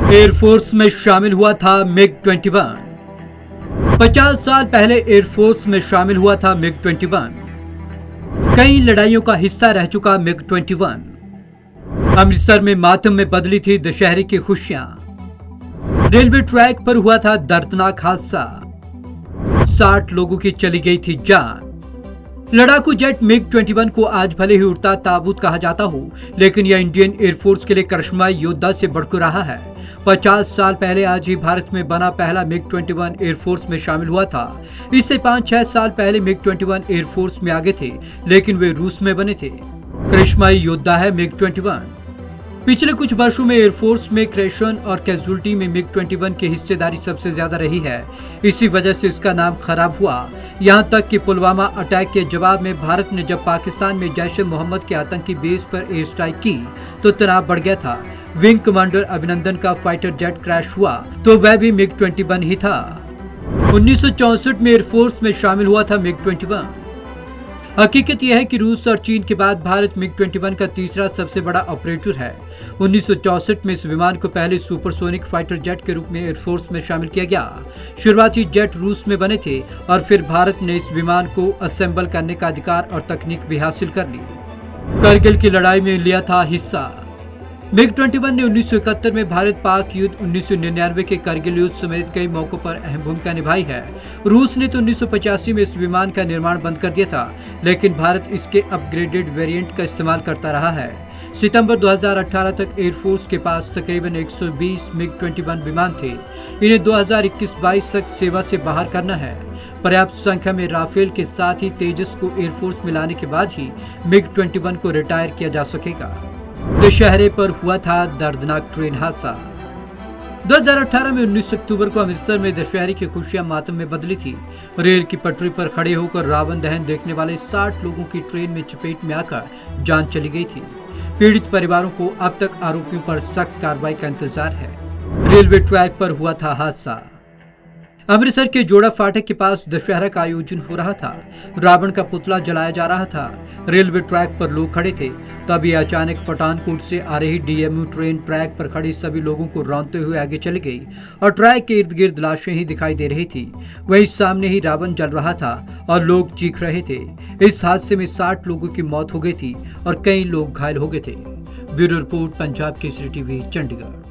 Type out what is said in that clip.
Air force में शामिल हुआ था MiG-21। 50 साल पहले एयरफोर्स में शामिल हुआ था MiG-21। कई लड़ाइयों का हिस्सा रह चुका MiG-21। अमृतसर में मातम में बदली थी दशहरे की खुशियां। रेलवे ट्रैक पर हुआ था दर्दनाक हादसा। 60 लोगों की चली गई थी जान। लड़ाकू जेट MiG-21 को आज भले ही उड़ता ताबूत कहा जाता हो, लेकिन यह इंडियन एयरफोर्स के लिए करिश्माई योद्धा से बढ़कर रहा है। 50 साल पहले आज ही भारत में बना पहला MiG-21 एयरफोर्स में शामिल हुआ था। इससे 5-6 साल पहले MiG-21 एयरफोर्स में आगे थे, लेकिन वे रूस में बने थे। करिश्माई योद्धा है MiG-21। पिछले कुछ वर्षों में एयरफोर्स में क्रैशन और कैजुअल्टी में MiG-21 की हिस्सेदारी सबसे ज्यादा रही है। इसी वजह से इसका नाम खराब हुआ। यहां तक कि पुलवामा अटैक के जवाब में भारत ने जब पाकिस्तान में जैश-ए-मोहम्मद के आतंकी बेस पर एयर स्ट्राइक की तो तनाव बढ़ गया था। विंग कमांडर अभिनंदन का फाइटर जेट क्रैश हुआ तो वह भी MiG-21 ही था। 1964 में एयरफोर्स में शामिल हुआ था MiG-21। हकीकत यह है कि रूस और चीन के बाद भारत MiG-21 का तीसरा सबसे बड़ा ऑपरेटर है। 1964 में इस विमान को पहले सुपरसोनिक फाइटर जेट के रूप में एयरफोर्स में शामिल किया गया। शुरुआती जेट रूस में बने थे और फिर भारत ने इस विमान को असेंबल करने का अधिकार और तकनीक भी हासिल कर ली। करगिल की लड़ाई में लिया था हिस्सा। MiG-21 ने 1971 में भारत पाक युद्ध, 1999 के करगिल युद्ध समेत कई मौकों पर अहम भूमिका निभाई है। रूस ने तो 1985 में इस विमान का निर्माण बंद कर दिया था, लेकिन भारत इसके अपग्रेडेड वेरिएंट का इस्तेमाल करता रहा है। सितंबर 2018 तक एयरफोर्स के पास तकरीबन 120 MiG-21 विमान थे। इन्हें 2021-22 तक सेवा से बाहर करना है। पर्याप्त संख्या में राफेल के साथ ही तेजस को एयरफोर्स में लाने के बाद ही MiG-21 को रिटायर किया जा सकेगा। दशहरे पर हुआ था दर्दनाक ट्रेन हादसा। 2018 में 19 अक्टूबर को अमृतसर में दशहरे की खुशियां मातम में बदली थी। रेल की पटरी पर खड़े होकर रावण दहन देखने वाले 60 लोगों की ट्रेन में चपेट में आकर जान चली गई थी। पीड़ित परिवारों को अब तक आरोपियों पर सख्त कार्रवाई का इंतजार है। रेलवे ट्रैक पर हुआ था हादसा। अमृतसर के जोड़ा फाटक के पास दशहरा का आयोजन हो रहा था। रावण का पुतला जलाया जा रहा था। रेलवे ट्रैक पर लोग खड़े थे। तभी अचानक पठानकोट से आ रही DMU ट्रेन ट्रैक पर खड़ी सभी लोगों को रौंदते हुए आगे चली गई और ट्रैक के इर्द गिर्द लाशें ही दिखाई दे रही थी। वहीं सामने ही रावण जल रहा था और लोग चीख रहे थे। इस हादसे में 60 लोगों की मौत हो गई थी और कई लोग घायल हो गए थे। Bureau report, Punjab Kesari TV, Chandigarh.